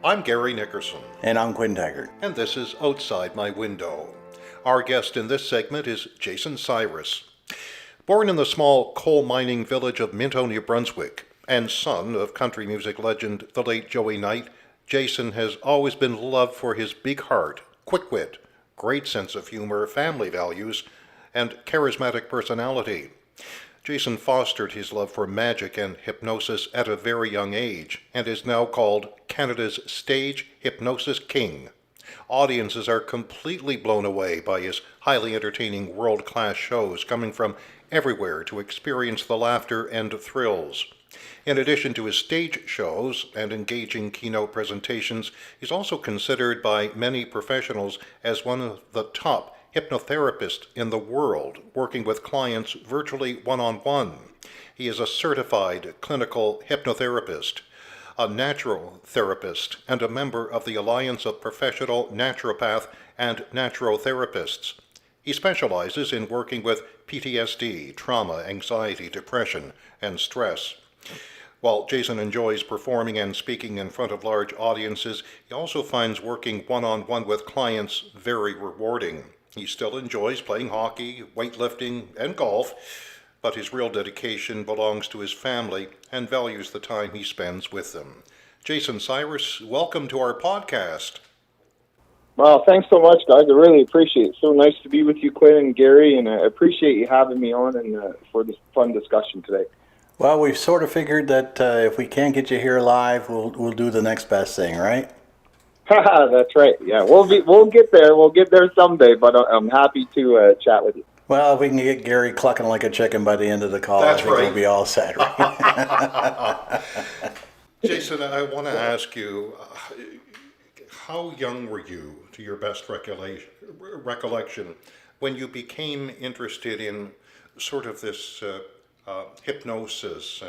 I'm Gary Nickerson. And I'm Quinn Taggart. And this is Outside My Window. Our guest in this segment is Jason Cyrus. Born in the small coal mining village of Minto, New Brunswick, and son of country music legend the late Joey Knight, Jason has always been loved for his big heart, quick wit, great sense of humor, family values, and charismatic personality. Jason fostered his love for magic and hypnosis at a very young age and is now called Canada's stage hypnosis king. Audiences are completely blown away by his highly entertaining world-class shows coming from everywhere to experience the laughter and thrills. In addition to his stage shows and engaging keynote presentations, he's also considered by many professionals as one of the top hypnotherapist in the world, working with clients virtually one-on-one. He is a certified clinical hypnotherapist, a naturotherapist, and a member of the Alliance of Professional Naturopath and Naturotherapists. He specializes in working with PTSD, trauma, anxiety, depression, and stress. While Jason enjoys performing and speaking in front of large audiences, he also finds working one-on-one with clients very rewarding. He still enjoys playing hockey, weightlifting, and golf, but his real dedication belongs to his family and values the time he spends with them. Jason Cyrus, welcome to our podcast. Well, thanks so much, guys. I really appreciate it. So nice to be with you, Quinn and Gary, and I appreciate you having me on and for this fun discussion today. Well, we've sort of figured that if we can't get you here live, we'll do the next best thing, right? That's right. Yeah, we'll get there. We'll get there someday. But I'm happy to chat with you. Well, if we can get Gary clucking like a chicken by the end of the call, I think we'll be all set. Right? Jason, I want to ask you, how young were you, to your best recollection, when you became interested in sort of this hypnosis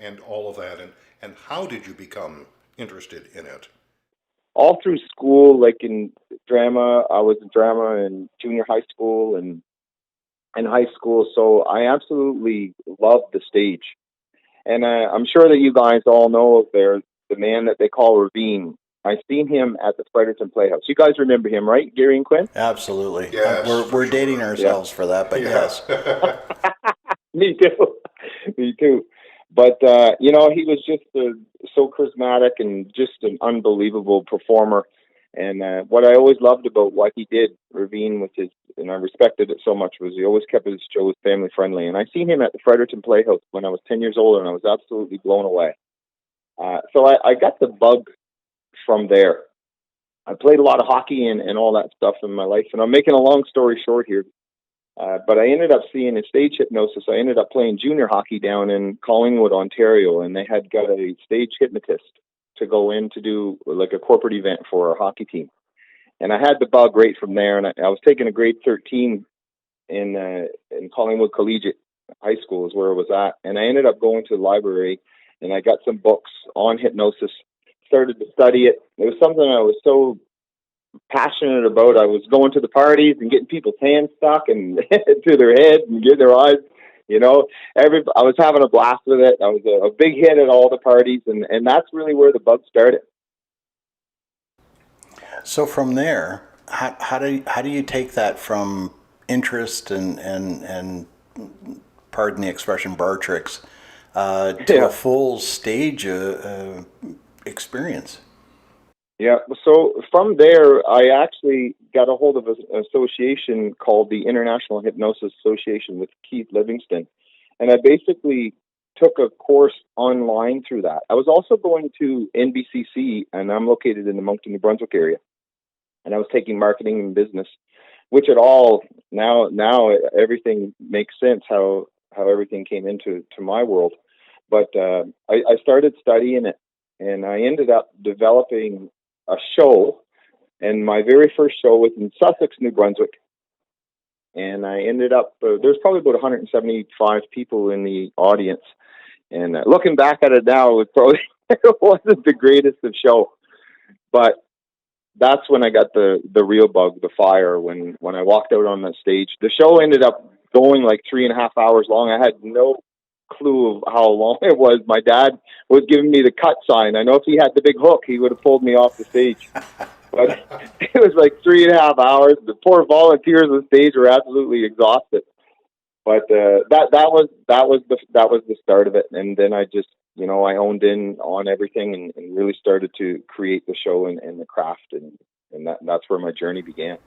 and all of that, and how did you become interested in it? All through school, like in drama, I was in drama in junior high school and in high school, so I absolutely loved the stage. And I'm sure that you guys all know the man that they call Ravine. I seen him at the Fredericton Playhouse. You guys remember him, right, Gary and Quinn? Absolutely. Yes, we're dating ourselves for that, but yes. Me too. Me too. But, he was just so charismatic and just an unbelievable performer. And what I always loved about what he did, Ravine, and I respected it so much, was he always kept his shows family friendly. And I seen him at the Fredericton Playhouse when I was 10 years old, and I was absolutely blown away. So I got the bug from there. I played a lot of hockey and all that stuff in my life. And I'm making a long story short here. But I ended up seeing a stage hypnosis. I ended up playing junior hockey down in Collingwood, Ontario, and they had got a stage hypnotist to go in to do like a corporate event for our hockey team. And I had the bug right from there, and I was taking a grade 13 in Collingwood Collegiate High School is where I was at. And I ended up going to the library, and I got some books on hypnosis, started to study it. It was something I was so passionate about. I was going to the parties and getting people's hands stuck and to their head and getting their eyes, I was having a blast with it. I was a big hit at all the parties, and that's really where the bug started. So from there, how do you take that from interest and pardon the expression, bar tricks, to a full stage experience? Yeah, so from there, I actually got a hold of an association called the International Hypnosis Association with Keith Livingston, and I basically took a course online through that. I was also going to NBCC, and I'm located in the Moncton, New Brunswick area, and I was taking marketing and business, which at all, now everything makes sense how everything came into my world. But I started studying it, and I ended up developing a show, and my very first show was in Sussex, New Brunswick, and I ended up, there's probably about 175 people in the audience, and looking back at it now, it wasn't the greatest of show, but that's when I got the real bug, the fire, when I walked out on that stage. The show ended up going like 3.5 hours long. I had no clue of how long it was. My dad was giving me the cut sign. I know if he had the big hook, he would have pulled me off the stage. But it was like 3.5 hours. The poor volunteers on stage were absolutely exhausted. But that was the start of it. And then I just, I honed in on everything and really started to create the show and the craft, and that's where my journey began.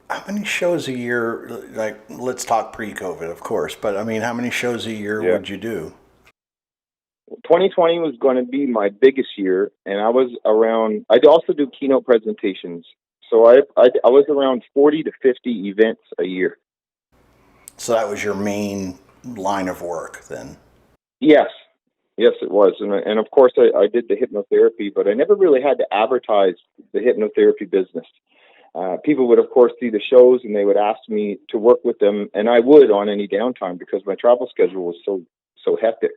How many shows a year, like, let's talk pre-COVID, of course, but I mean, how many shows a year Yeah. would you do? 2020 was going to be my biggest year, and I was around. I'd also do keynote presentations, so I was around 40 to 50 events a year. So that was your main line of work then? Yes, it was, and of course I did the hypnotherapy, but I never really had to advertise the hypnotherapy business. People would, of course, see the shows, and they would ask me to work with them, and I would on any downtime because my travel schedule was so hectic.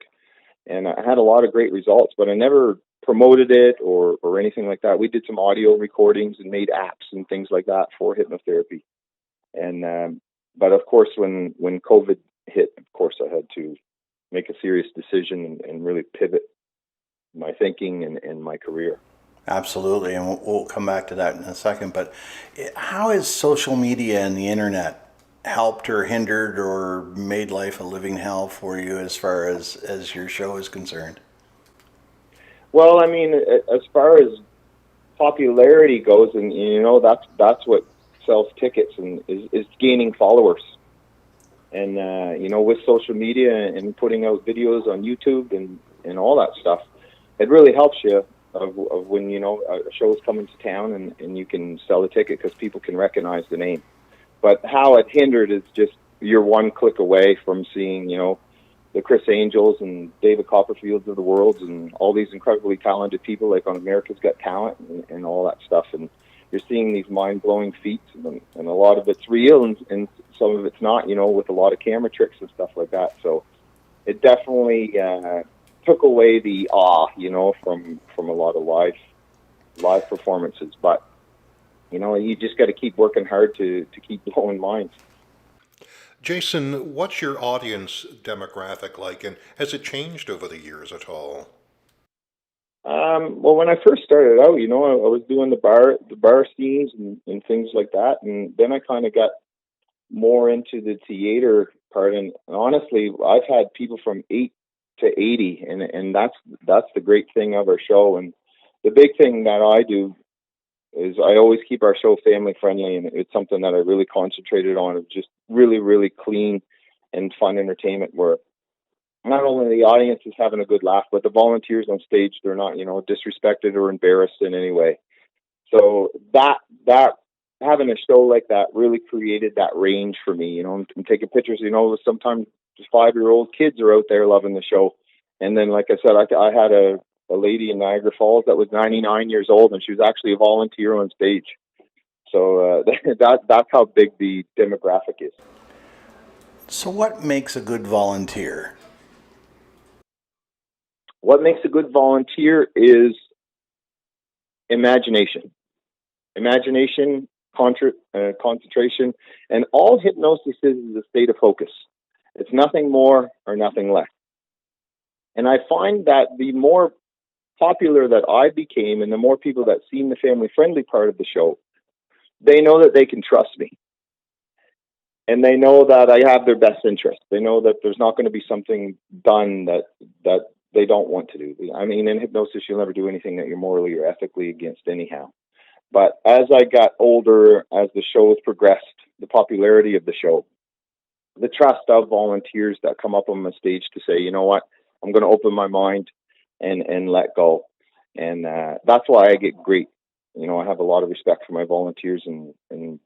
And I had a lot of great results, but I never promoted it or anything like that. We did some audio recordings and made apps and things like that for hypnotherapy. And but of course, when COVID hit, of course, I had to make a serious decision and really pivot my thinking and my career. Absolutely, and we'll come back to that in a second. But how has social media and the internet helped or hindered or made life a living hell for you as far as your show is concerned? Well, I mean, as far as popularity goes, and that's what sells tickets and is gaining followers. And with social media and putting out videos on YouTube and all that stuff, it really helps you of when a show's coming to town and you can sell a ticket because people can recognize the name. But how it hindered is just you're one click away from seeing, the Chris Angels and David Copperfields of the world and all these incredibly talented people like on America's Got Talent and all that stuff. And you're seeing these mind-blowing feats, and a lot of it's real and some of it's not, with a lot of camera tricks and stuff like that. So it definitely took away the awe, from a lot of live performances. But you just got to keep working hard to keep blowing minds. Jason, what's your audience demographic like, and has it changed over the years at all? Well, when I first started out, I was doing the bar scenes and things like that, and then I kind of got more into the theater part. And honestly, I've had people from 8 to 80, and that's the great thing of our show. And the big thing that I do is I always keep our show family friendly, and it's something that I really concentrated on, of just really, really clean and fun entertainment where not only the audience is having a good laugh, but the volunteers on stage, they're not, disrespected or embarrassed in any way. So that having a show like that really created that range for me. I'm taking pictures, sometimes just 5-year-old kids are out there loving the show. And then, like I said, I had a lady in Niagara Falls that was 99 years old, and she was actually a volunteer on stage. So that's how big the demographic is. So what makes a good volunteer? What makes a good volunteer is imagination, concentration, and all hypnosis is a state of focus. It's nothing more or nothing less. And I find that the more popular that I became and the more people that seen the family-friendly part of the show, they know that they can trust me. And they know that I have their best interest. They know that there's not going to be something done that they don't want to do. I mean, in hypnosis, you'll never do anything that you're morally or ethically against anyhow. But as I got older, as the show has progressed, the popularity of the show, the trust of volunteers that come up on the stage to say, you know what, I'm going to open my mind and let go. And that's why I get great. I have a lot of respect for my volunteers, and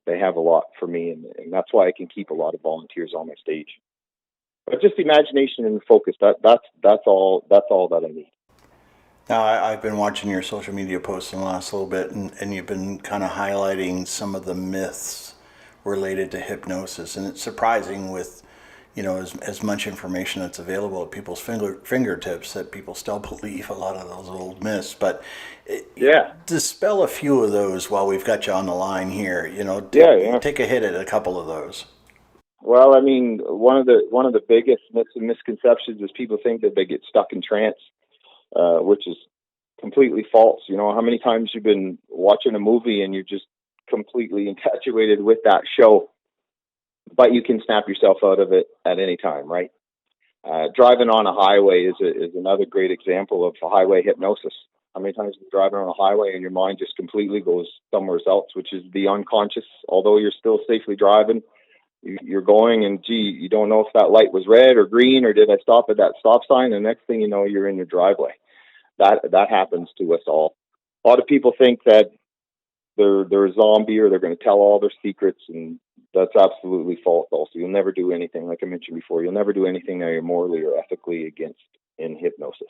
they have a lot for me. And that's why I can keep a lot of volunteers on my stage. But just imagination and focus, that's all that I need. Now, I've been watching your social media posts in the last little bit, and you've been kind of highlighting some of the myths related to hypnosis. And it's surprising with, as much information that's available at people's fingertips that people still believe a lot of those old myths. But dispel a few of those while we've got you on the line here. Take a hit at a couple of those. Well, I mean, one of the biggest myths and misconceptions is people think that they get stuck in trance, which is completely false. You know, how many times you've been watching a movie and you're just completely infatuated with that show, but you can snap yourself out of it at any time, right? Driving on a highway is another great example of highway hypnosis. How many times you're driving on a highway and your mind just completely goes somewhere else, which is the unconscious. Although you're still safely driving, you're going, and gee, you don't know if that light was red or green, or did I stop at that stop sign? And the next thing you know, you're in your driveway. That happens to us all. A lot of people think that they're a zombie, or they're going to tell all their secrets, and that's absolutely false. Also, you'll never do anything, like I mentioned before. You'll never do anything that you're morally or ethically against in hypnosis.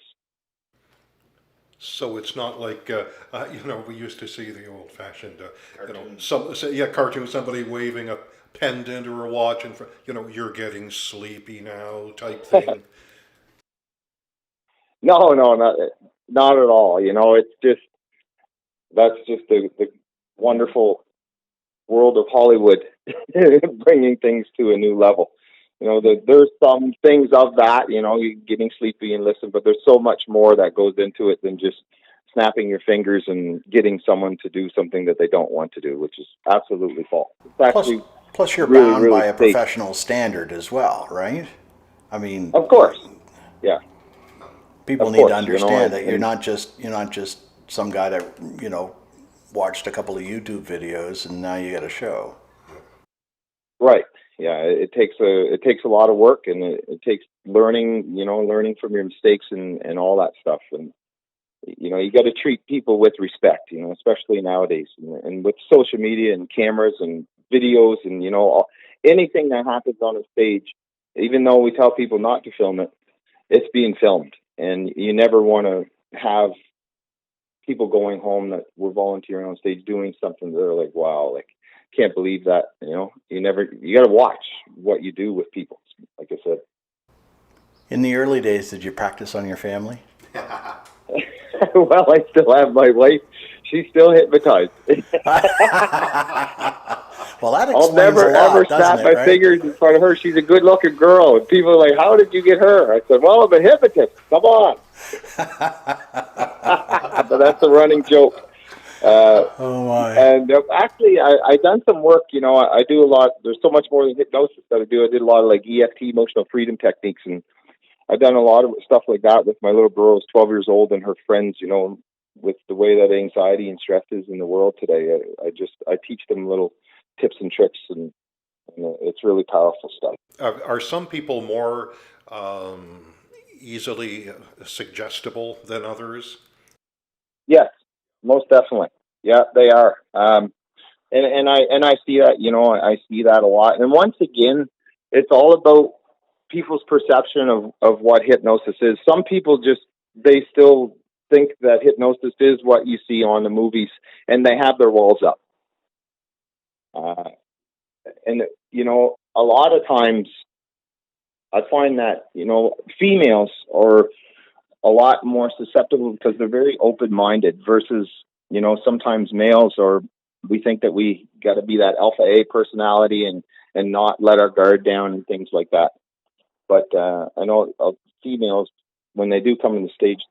So it's not like we used to see the old-fashioned cartoon, somebody waving a pendant or a watch, and you're getting sleepy now type thing. No, not at all. You know, it's just that's just the wonderful world of Hollywood bringing things to a new level. You know, there's some things of that, you know, you getting sleepy and listen, but there's so much more that goes into it than just snapping your fingers and getting someone to do something that they don't want to do, which is absolutely false. It's actually Plus you're really, bound really by a safe. professional standard as well, right? I mean, Of course. Yeah. people Of need to course, understand that and you're not just some guy that, watched a couple of YouTube videos and now you got a show. right. Yeah, it takes a lot of work, and it takes learning from your mistakes and all that stuff. And you got to treat people with respect, especially nowadays, and with social media and cameras and videos, and anything that happens on a stage, even though we tell people not to film it, it's being filmed, and you never want to have people going home that were volunteering on stage doing something that they're like, wow, like, can't believe that. You got to watch what you do with people, like I said. In the early days, did you practice on your family? Well, I still have my wife. She's still hypnotized. Well, that I'll explains never a lot, ever doesn't snap it, my right? fingers in front of her. She's a good-looking girl, and people are like, "How did you get her?" I said, "Well, I'm a hypnotist. Come on." But that's a running joke. Oh my. And actually, I done some work. I do a lot. There's so much more than hypnosis that I do. I did a lot of like EFT, emotional freedom techniques, and I've done a lot of stuff like that with my little girl, who's 12 years old, and her friends. With the way that anxiety and stress is in the world today, I teach them little tips and tricks, and it's really powerful stuff. Are some people more easily suggestible than others? Yes, most definitely. Yeah, they are. And I see that. I see that a lot. And once again, it's all about people's perception of what hypnosis is. Some people they still think that hypnosis is what you see on the movies, and they have their walls up. And a lot of times I find that females are a lot more susceptible because they're very open-minded versus sometimes males, or we think that we got to be that alpha A personality and not let our guard down and things like that. But I know females, when they do come on the stage,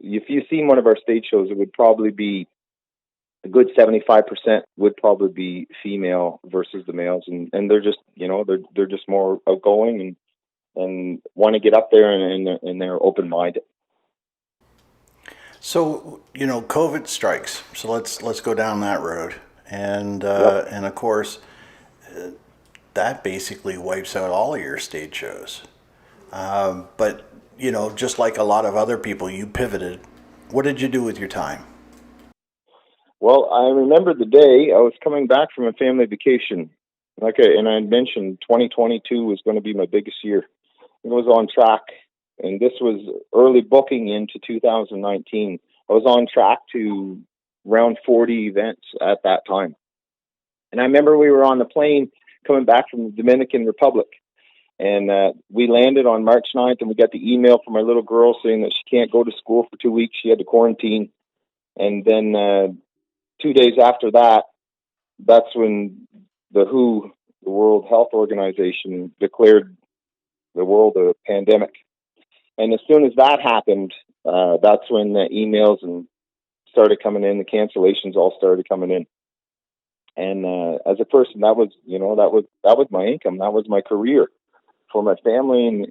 if you've seen one of our stage shows, it would probably be a good 75% would probably be female versus the males, and they're just they're just more outgoing and want to get up there, and they're open-minded. So, COVID strikes. So let's go down that road. And Yep. and of course, that basically wipes out all of your stage shows. But, just like a lot of other people, you pivoted. What did you do with your time? Well, I remember the day I was coming back from a family vacation. And I had mentioned 2022 was going to be my biggest year. It was on track, and this was early booking into 2019. I was on track to around 40 events at that time. And I remember we were on the plane coming back from the Dominican Republic, and we landed on March 9th, and we got the email from my little girl saying that she can't go to school for 2 weeks. She had to quarantine. And then 2 days after that, that's when the WHO the World Health Organization declared the world a pandemic. And as soon as that happened, that's when the emails and started coming in, the cancellations all started coming in. And as a person, that was my income, that was my career for my family, and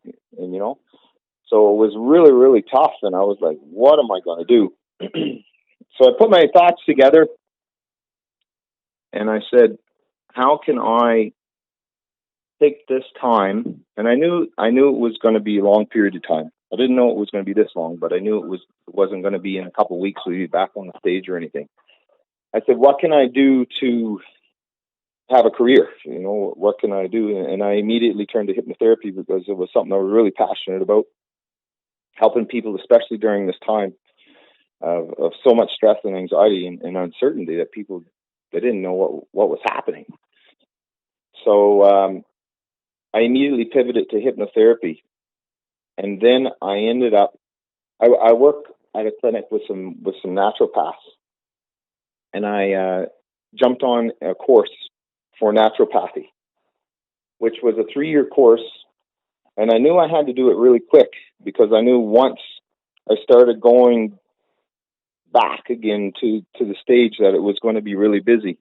so it was really, really tough. And I was like, what am I going to do? So I put my thoughts together, and I said, how can I take this time? And I knew it was going to be a long period of time. I didn't know it was going to be this long, but I knew it wasn't going to be in a couple of weeks we'd be back on the stage or anything. I said, what can I do to have a career? What can I do? And I immediately turned to hypnotherapy because it was something I was really passionate about, helping people, especially during this time of so much stress and anxiety and uncertainty that people, they didn't know what was happening. So I immediately pivoted to hypnotherapy. And then I ended up, I work at a clinic with some naturopaths, and I jumped on a course for naturopathy, which was a 3-year course. And I knew I had to do it really quick because I knew once I started going back again to the stage that it was going to be really busy.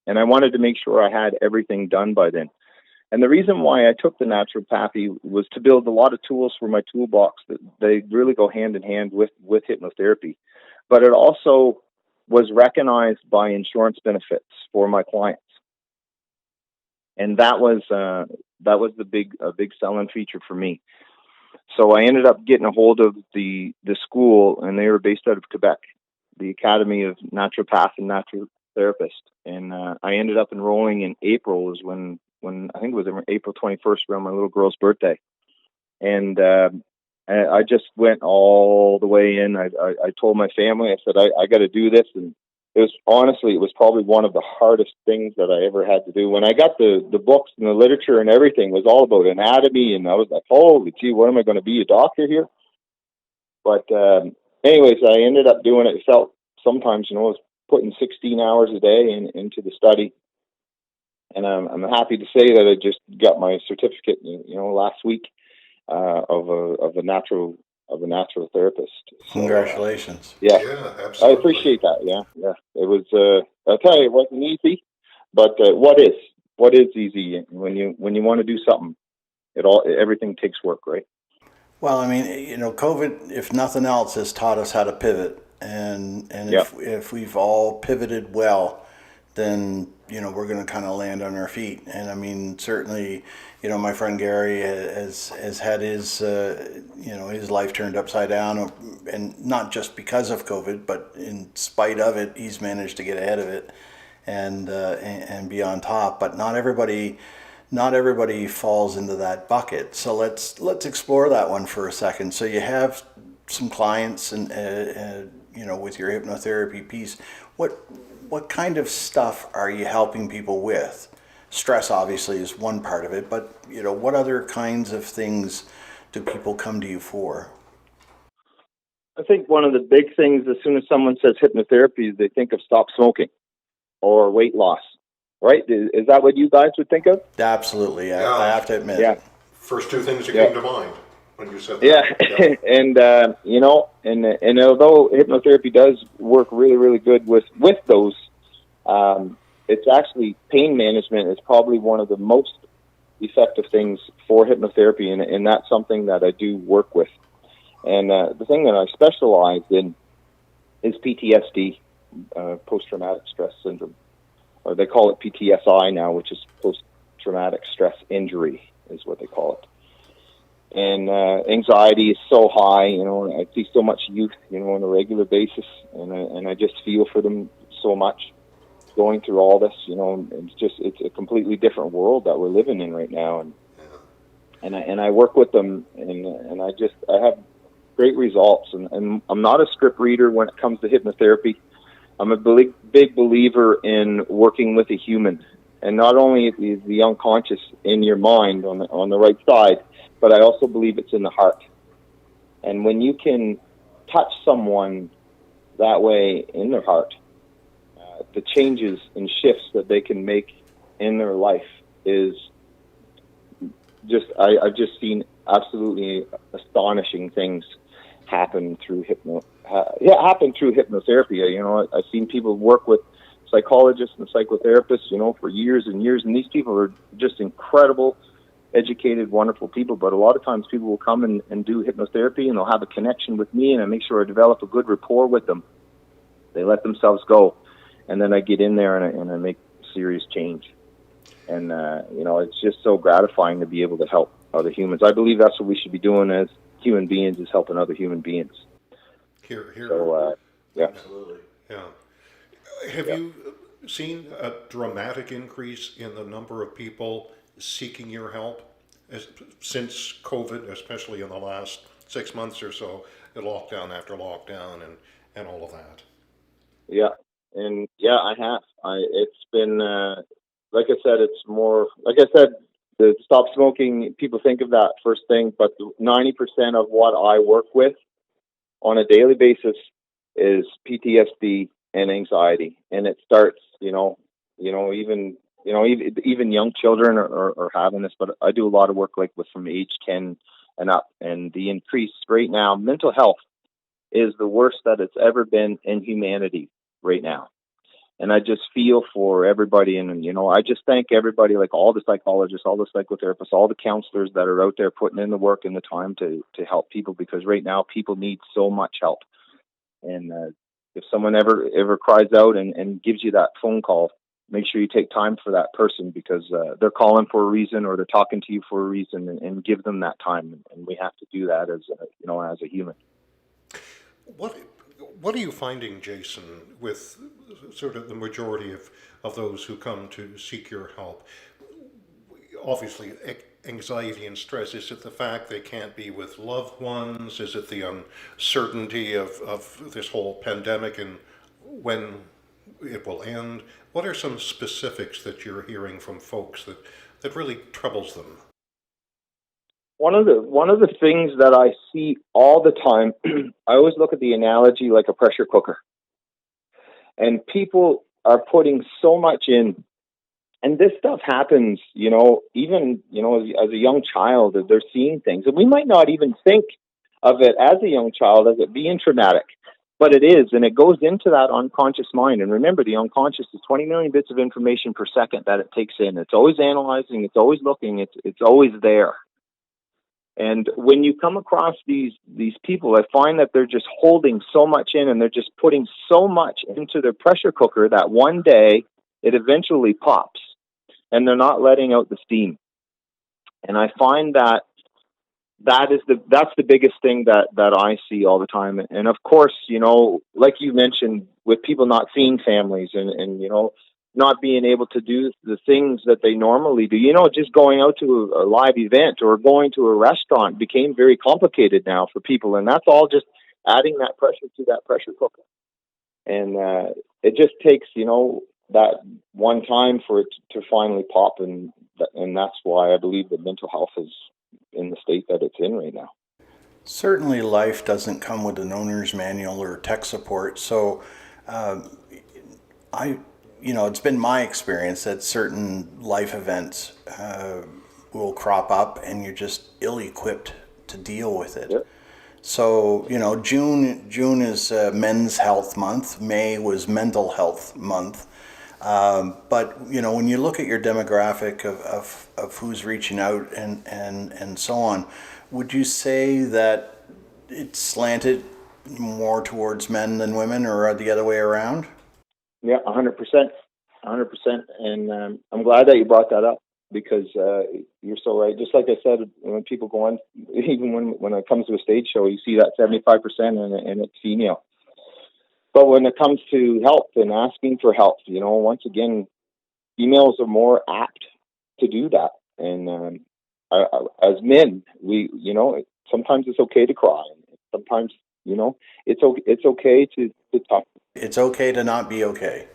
And I wanted to make sure I had everything done by then. And the reason why I took the naturopathy was to build a lot of tools for my toolbox that they really go hand in hand with hypnotherapy. But it also was recognized by insurance benefits for my clients. And that was the big selling feature for me. So I ended up getting a hold of the school, and they were based out of Quebec, the Academy of Naturopath and Naturotherapist. And I ended up enrolling in April, is when I think it was April 21st, around my little girl's birthday. And I just went all the way in. I told my family, I said, I got to do this. And it was probably one of the hardest things that I ever had to do. When I got the books and the literature and everything, was all about anatomy, and I was like, holy gee, what am I going to be, a doctor here? But anyways, I ended up doing it. It felt sometimes, I was putting 16 hours a day into the study. And I'm happy to say that I just got my certificate, last week, of a naturotherapist. So, Congratulations. Yeah, absolutely. I appreciate that. Yeah. It was. I'll tell you, it wasn't easy, but what is easy when you want to do something? Everything takes work, right? Well, I mean, COVID, if nothing else, has taught us how to pivot, and Yeah. if we've all pivoted well, then we're going to kind of land on our feet. And I mean, certainly, my friend Gary has had his his life turned upside down, and not just because of COVID, but in spite of it, he's managed to get ahead of it and be on top. But not everybody falls into that bucket. So let's explore that one for a second. So you have some clients, and with your hypnotherapy piece, what kind of stuff are you helping people with? Stress obviously is one part of it, but what other kinds of things do people come to you for? I think one of the big things, as soon as someone says hypnotherapy, they think of stop smoking or weight loss, right? Is that what you guys would think of? Absolutely. I have to admit. Yeah. First two things that came to mind when you said that. Yeah. And, and although hypnotherapy does work really, really good with those, it's actually, pain management is probably one of the most effective things for hypnotherapy, and that's something that I do work with. And the thing that I specialize in is PTSD, post-traumatic stress syndrome, or they call it PTSI now, which is post-traumatic stress injury is what they call it. And anxiety is so high, I see so much youth, on a regular basis, and I just feel for them so much going through all this, it's a completely different world that we're living in right now. And I work with them, and I have great results. And I'm not a script reader when it comes to hypnotherapy. I'm a big believer in working with a human, and not only is the unconscious in your mind on the right side, but I also believe it's in the heart. And when you can touch someone that way in their heart, the changes and shifts that they can make in their life is just, I've just seen absolutely astonishing things happen through happen through hypnotherapy. You know, I've seen people work with psychologists and psychotherapists, you know, for years and years, and these people are just incredible, educated, wonderful people. But a lot of times people will come and do hypnotherapy, and they'll have a connection with me, and I make sure I develop a good rapport with them. They let themselves go, and then I get in there and I make serious change. And you know, it's just so gratifying to be able to help other humans. I believe that's what we should be doing as human beings, is helping other human beings. Here. So yeah. Absolutely. Yeah. Have you seen a dramatic increase in the number of people seeking your help since COVID, especially in the last 6 months or so, the lockdown after lockdown and all of that? Yeah, and yeah, I have. It's been like I said, it's more like I said. The stop smoking, people think of that first thing, but 90% of what I work with on a daily basis is PTSD and anxiety, and it starts, even young children are having this. But I do a lot of work like with from age 10 and up, and the increase right now, mental health is the worst that it's ever been in humanity right now. And I just feel for everybody, and I just thank everybody, like all the psychologists, all the psychotherapists, all the counselors that are out there putting in the work and the time to help people, because right now people need so much help. And if someone ever cries out and gives you that phone call, make sure you take time for that person, because they're calling for a reason, or they're talking to you for a reason, and give them that time. And we have to do that as a human. What are you finding, Jason, with sort of the majority of those who come to seek your help? Obviously, anxiety and stress. Is it the fact they can't be with loved ones? Is it the uncertainty of this whole pandemic and when it will end? What are some specifics that you're hearing from folks that really troubles them? One of the things that I see all the time, I always look at the analogy like a pressure cooker. And people are putting so much in. And this stuff happens, even, as a young child, they're seeing things. And we might not even think of it as a young child as it being traumatic. But it is, and it goes into that unconscious mind. And remember, the unconscious is 20 million bits of information per second that it takes in. It's always analyzing, it's always looking, it's always there. And when you come across these people, I find that they're just holding so much in, and they're just putting so much into their pressure cooker that one day it eventually pops, and they're not letting out the steam. And I find that's the biggest thing that I see all the time. And of course, like you mentioned, with people not seeing families and not being able to do the things that they normally do, just going out to a live event or going to a restaurant became very complicated now for people. And that's all just adding that pressure to that pressure cooker. And it just takes, that one time for it to finally pop. And that's why I believe that mental health is in the state that it's in right now. Certainly life doesn't come with an owner's manual or tech support. So it's been my experience that certain life events will crop up and you're just ill-equipped to deal with it. Yep. So, June is Men's Health Month. May was Mental Health Month. But, when you look at your demographic of who's reaching out and so on, would you say that it's slanted more towards men than women, or the other way around? Yeah, 100%. 100%. And I'm glad that you brought that up, because you're so right. Just like I said, when people go on, even when it comes to a stage show, you see that 75% and it's female. But when it comes to help and asking for help, once again, females are more apt to do that. And as men, sometimes it's okay to cry. Sometimes, it's okay to talk. It's okay to not be okay.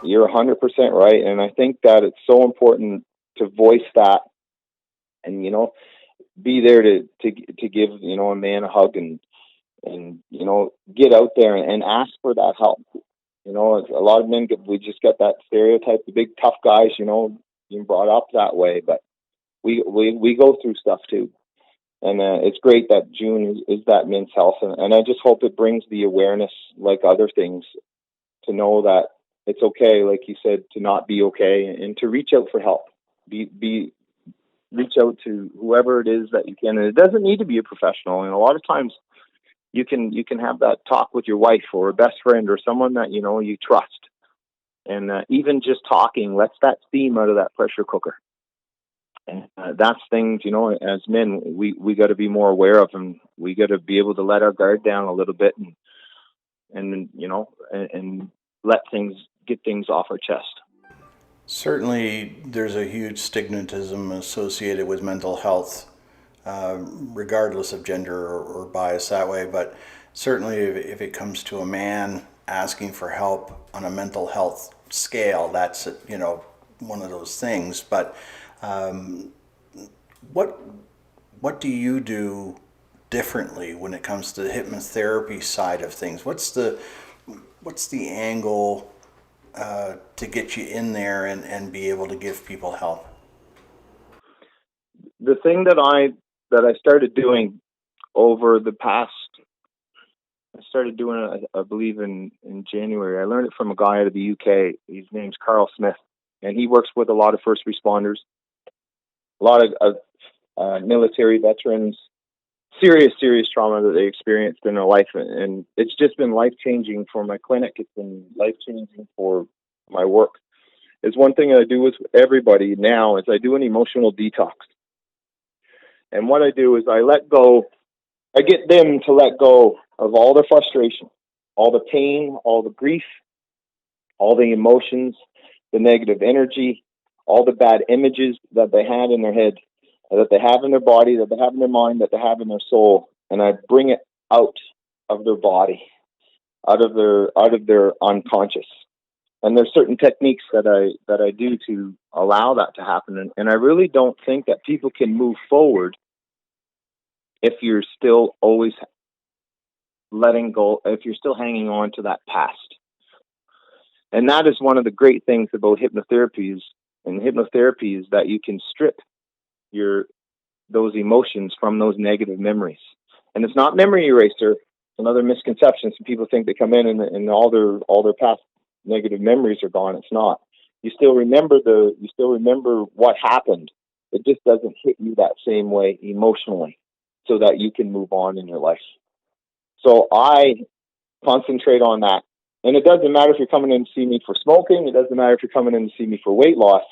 You're 100% right. And I think that it's so important to voice that and, be there to give, a man a hug and get out there and ask for that help. A lot of men we just get that stereotype, the big tough guys, being brought up that way, but we go through stuff too. And it's great that June is that Men's Health, and I just hope it brings the awareness, like other things, to know that it's okay, like you said, to not be okay, and to reach out for help. Reach out to whoever it is that you can, and it doesn't need to be a professional. And a lot of times, you can have that talk with your wife or a best friend or someone that you trust, and even just talking lets that steam out of that pressure cooker. And that's things, as men, we got to be more aware of, and we got to be able to let our guard down a little bit, and let get things off our chest. Certainly, there's a huge stigmatism associated with mental health, regardless of gender or bias that way. But certainly, if it comes to a man asking for help on a mental health scale, that's one of those things. But what do you do differently when it comes to the hypnotherapy side of things? What's the angle to get you in there and be able to give people help? The thing that I started doing over the past, I started doing it, I believe in January. I learned it from a guy out of the UK. His name's Carl Smith, and he works with a lot of first responders, a lot of military veterans, serious trauma that they experienced in their life, and it's just been life-changing for my clinic. It's been life-changing for my work. Is one thing I do with everybody now is I do an emotional detox. And what I do is I get them to let go of all their frustration, all the pain, all the grief, all the emotions, the negative energy, all the bad images that they had in their head, that they have in their body, that they have in their mind, that they have in their soul. And I bring it out of their body, out of their unconscious. And there's certain techniques that I do to allow that to happen. And I really don't think that people can move forward if you're still always letting go, if you're still hanging on to that past. And that is one of the great things about hypnotherapy is that you can strip those emotions from those negative memories. And it's not memory eraser. It's another misconception. Some people think they come in and all their past negative memories are gone. It's not. You still remember what happened. It just doesn't hit you that same way emotionally, so that you can move on in your life. So I concentrate on that. And it doesn't matter if you're coming in to see me for smoking. It doesn't matter if you're coming in to see me for weight loss.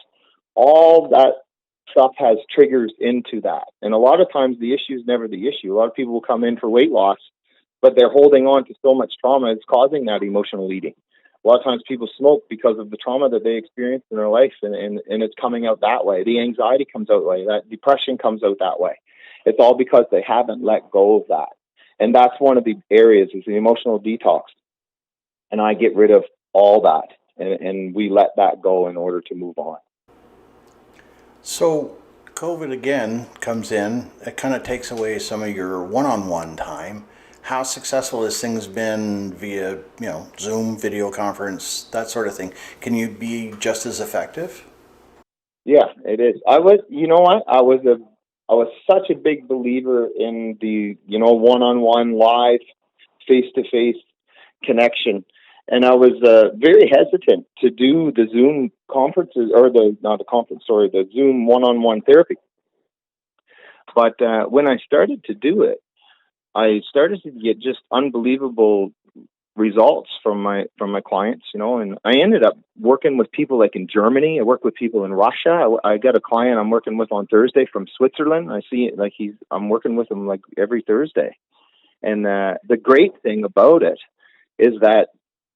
All that stuff has triggers into that. And a lot of times the issue is never the issue. A lot of people will come in for weight loss, but they're holding on to so much trauma, it's causing that emotional eating. A lot of times people smoke because of the trauma that they experienced in their life, and it's coming out that way. The anxiety comes out that way. That depression comes out that way. It's all because they haven't let go of that. And that's one of the areas is the emotional detox. And I get rid of all that, and we let that go in order to move on. So COVID again comes in. It kind of takes away some of your one-on-one time. How successful has things been via, Zoom, video conference, that sort of thing? Can you be just as effective? Yeah, it is. I was such a big believer in the, one-on-one, live, face-to-face connection. And I was very hesitant to do the Zoom conferences, or the Zoom one-on-one therapy. But when I started to do it, I started to get just unbelievable results from my clients, and I ended up working with people like in Germany. I worked with people in Russia. I got a client I'm working with on Thursday from Switzerland. I'm working with him like every Thursday. And the great thing about it is that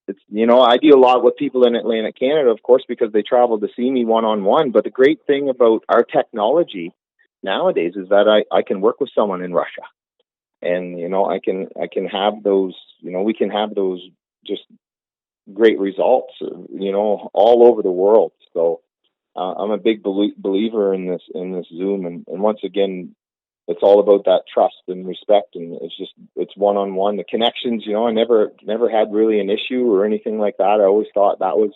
it's, I do a lot with people in Atlantic Canada, of course, because they travel to see me one-on-one. But the great thing about our technology nowadays is that I can work with someone in Russia. And, I can have those, we can have those just great results, all over the world. So I'm a big believer in this Zoom. And once again, it's all about that trust and respect. And it's one-on-one. The connections, I never had really an issue or anything like that. I always thought that was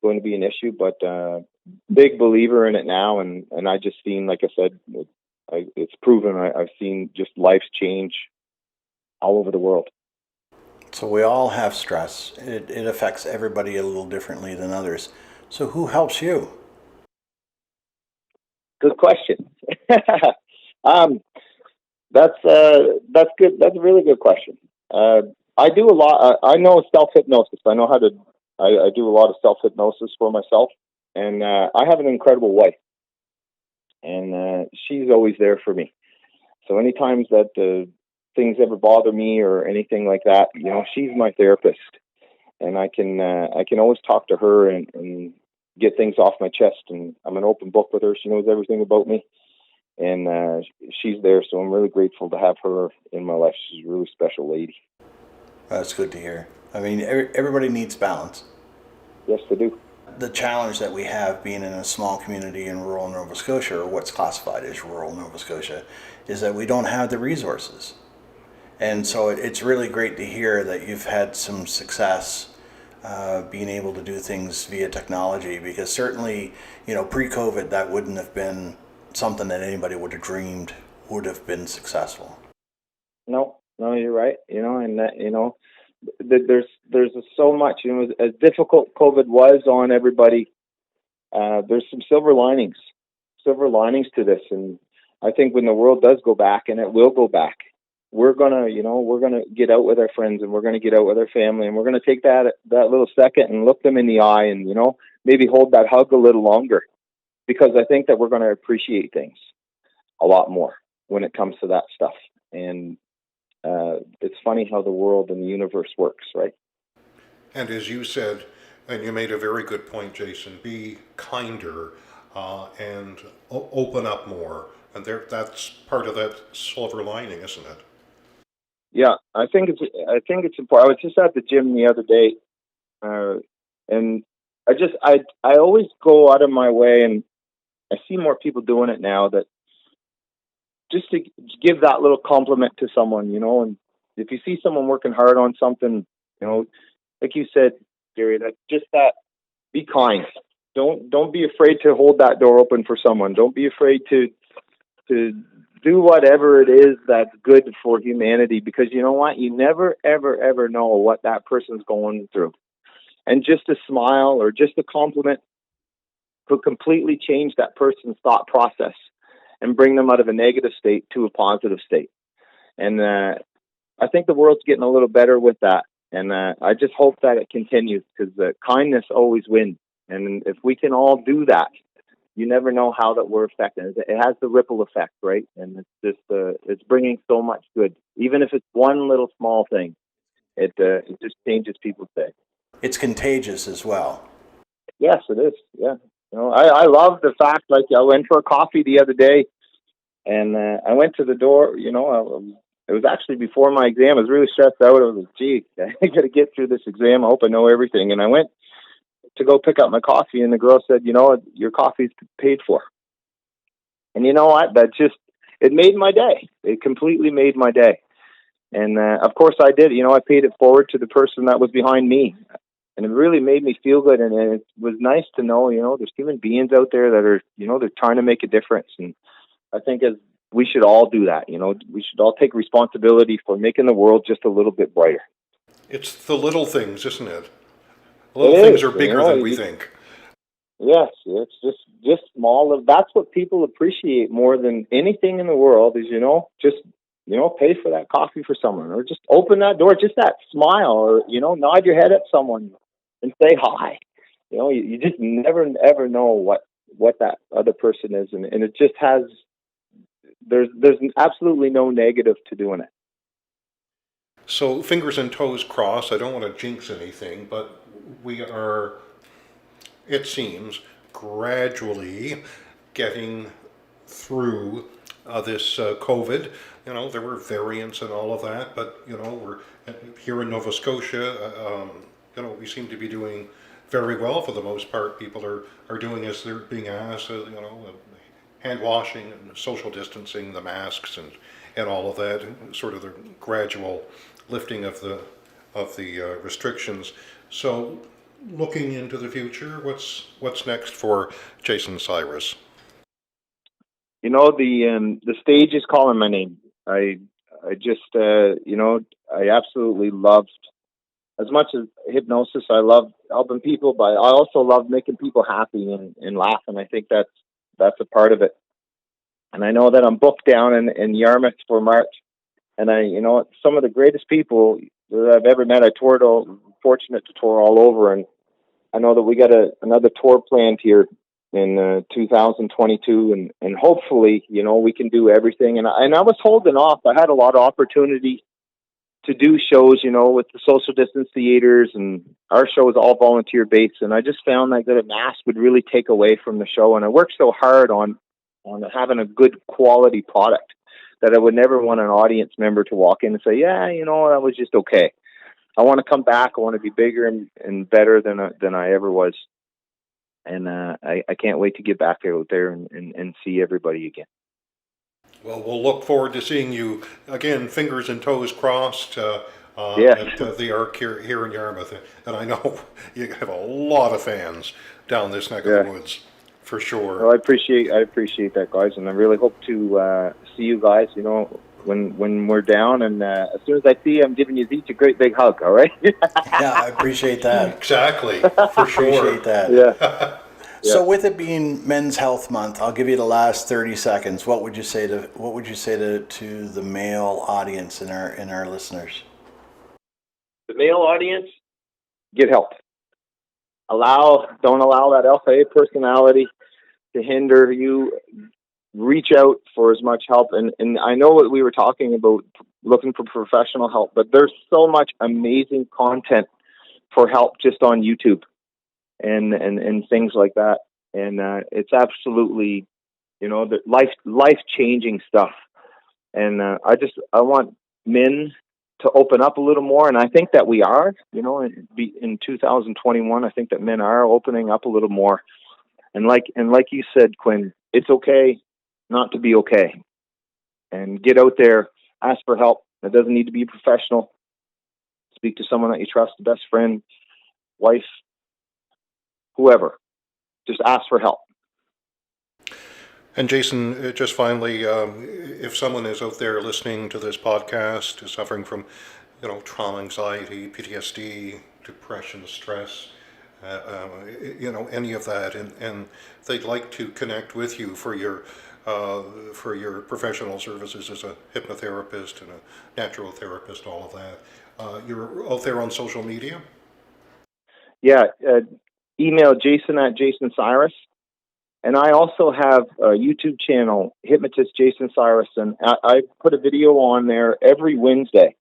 going to be an issue, but big believer in it now, and I just seen, like I said, it's proven. I've seen just lives change all over the world. So we all have stress. It affects everybody a little differently than others. So who helps you? Good question. um, that's good. That's a really good question. I do a lot. I know self hypnosis. I know how to. I do a lot of self hypnosis for myself, and I have an incredible wife, and she's always there for me. So any times that things ever bother me or anything like that, she's my therapist, and I can always talk to her and get things off my chest. And I'm an open book with her. She knows everything about me, and she's there. So I'm really grateful to have her in my life. She's a really special lady. That's good to hear. I mean, everybody needs balance. Yes, I do. The challenge that we have being in a small community in rural Nova Scotia, or what's classified as rural Nova Scotia, is that we don't have the resources. And so it's really great to hear that you've had some success being able to do things via technology, because certainly, pre-COVID, that wouldn't have been something that anybody would have dreamed would have been successful. No, you're right. And that, there's so much. As difficult COVID was on everybody, there's some silver linings to this. And I think when the world does go back, and it will go back, we're gonna get out with our friends, and we're gonna get out with our family, and we're gonna take that little second and look them in the eye, and maybe hold that hug a little longer, because I think that we're gonna appreciate things a lot more when it comes to that stuff. And it's funny how the world and the universe works, right? And as you said, and you made a very good point, Jason, be kinder and open up more. And that's part of that silver lining, isn't it? Yeah, I think it's important. I was just at the gym the other day, and I always go out of my way, and I see more people doing it now, that just to give that little compliment to someone, and if you see someone working hard on something, like you said, Gary, that be kind. Don't be afraid to hold that door open for someone. Don't be afraid to do whatever it is that's good for humanity, because you know what? You never, ever, ever know what that person's going through. And just a smile or just a compliment could completely change that person's thought process and bring them out of a negative state to a positive state. And I think the world's getting a little better with that. And I just hope that it continues, because kindness always wins. And if we can all do that, you never know how that we're affecting. It has the ripple effect, right? And it's just it's bringing so much good. Even if it's one little small thing, it just changes people's day. It's contagious as well. Yes, it is. Yeah, I love the fact. Like, I went for a coffee the other day, and I went to the door. It was actually before my exam. I was really stressed out. I was like, gee, I got to get through this exam. I hope I know everything. And I went to go pick up my coffee, and the girl said, your coffee's paid for. And you know what? It made my day. It completely made my day. And of course I did. I paid it forward to the person that was behind me. And it really made me feel good. And it was nice to know, there's human beings out there that are, they're trying to make a difference. And I think we should all do that. We should all take responsibility for making the world just a little bit brighter. It's the little things, isn't it? Little things are bigger than we think. Yes, it's just small. That's what people appreciate more than anything in the world is, just, pay for that coffee for someone, or just open that door, just that smile, or, nod your head at someone and say hi. You just never, ever know what that other person is. And it just has, there's absolutely no negative to doing it. So fingers and toes crossed. I don't want to jinx anything, but we are, it seems, gradually getting through this COVID. There were variants and all of that, but we're here in Nova Scotia. We seem to be doing very well for the most part. People are doing as they're being asked. Hand washing and social distancing, the masks and all of that, sort of the gradual lifting of the restrictions. So looking into the future, what's next for Jason Cyrus? You know, the stage is calling my name. I just I absolutely loved, as much as hypnosis, I love helping people, but I also love making people happy and laugh, and I think that's a part of it. And I know that I'm booked down in Yarmouth for March, and some of the greatest people that I've ever met. Fortunate to tour all over, and I know that we got another tour planned here in 2022, and hopefully, we can do everything. And I was holding off. I had a lot of opportunity to do shows, with the social distance theaters, and our show is all volunteer based. And I just found that a mask would really take away from the show. And I worked so hard on having a good quality product that I would never want an audience member to walk in and say, yeah, that was just okay. I want to come back. I want to be bigger and better than I ever was. And I can't wait to get back out there and see everybody again. Well, we'll look forward to seeing you again, fingers and toes crossed, Yeah. at the Arc here in Yarmouth. And I know you have a lot of fans down this neck of the woods, for sure. Well, I appreciate that, guys, and I really hope to see you guys. When we're down, and as soon as I see you, I'm giving you each a great big hug. All right? Yeah, I appreciate that. Exactly, for sure. Appreciate that. Yeah. So with it being Men's Health Month, I'll give you the last 30 seconds. What would you say to the male audience and our listeners? The male audience, get help. Don't allow that alpha A personality to hinder you. Reach out for as much help. And I know what we were talking about, looking for professional help, but there's so much amazing content for help just on YouTube and things like that. And it's absolutely, the life changing stuff. And I want men to open up a little more, and I think that we are. In 2021, I think that men are opening up a little more. And like you said, Quinn, it's okay not to be okay. And get out there, ask for help. It doesn't need to be a professional. Speak to someone that you trust, a best friend, wife, whoever. Just ask for help. And Jason, just finally, if someone is out there listening to this podcast, is suffering from, trauma, anxiety, PTSD, depression, stress, any of that, and they'd like to connect with you for your professional services as a hypnotherapist and a naturotherapist, all of that, you're out there on social media? Yeah, email Jason at Jason Cyrus. And I also have a YouTube channel, Hypnotist Jason Cyrus, and I put a video on there every Wednesday.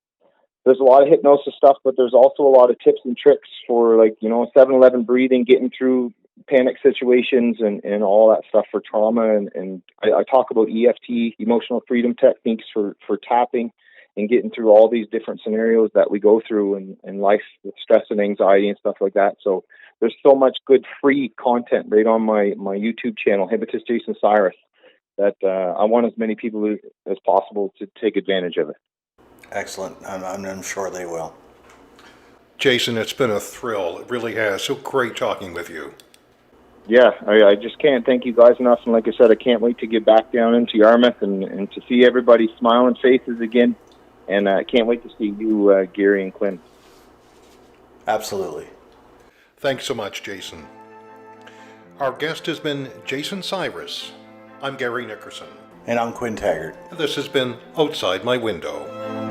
There's a lot of hypnosis stuff, but there's also a lot of tips and tricks for 7-Eleven breathing, getting through panic situations and all that stuff for trauma. And I talk about EFT, emotional freedom techniques for tapping and getting through all these different scenarios that we go through in life with stress and anxiety and stuff like that. So there's so much good free content right on my YouTube channel, Hypnotist Jason Cyrus, that I want as many people as possible to take advantage of it. Excellent. I'm sure they will. Jason, it's been a thrill. It really has. So great talking with you. Yeah, I just can't thank you guys enough. And like I said, I can't wait to get back down into Yarmouth and to see everybody's smiling faces again. And I can't wait to see you, Gary and Quinn. Absolutely. Thanks so much, Jason. Our guest has been Jason Cyrus. I'm Gary Nickerson. And I'm Quinn Taggart. This has been Outside My Window.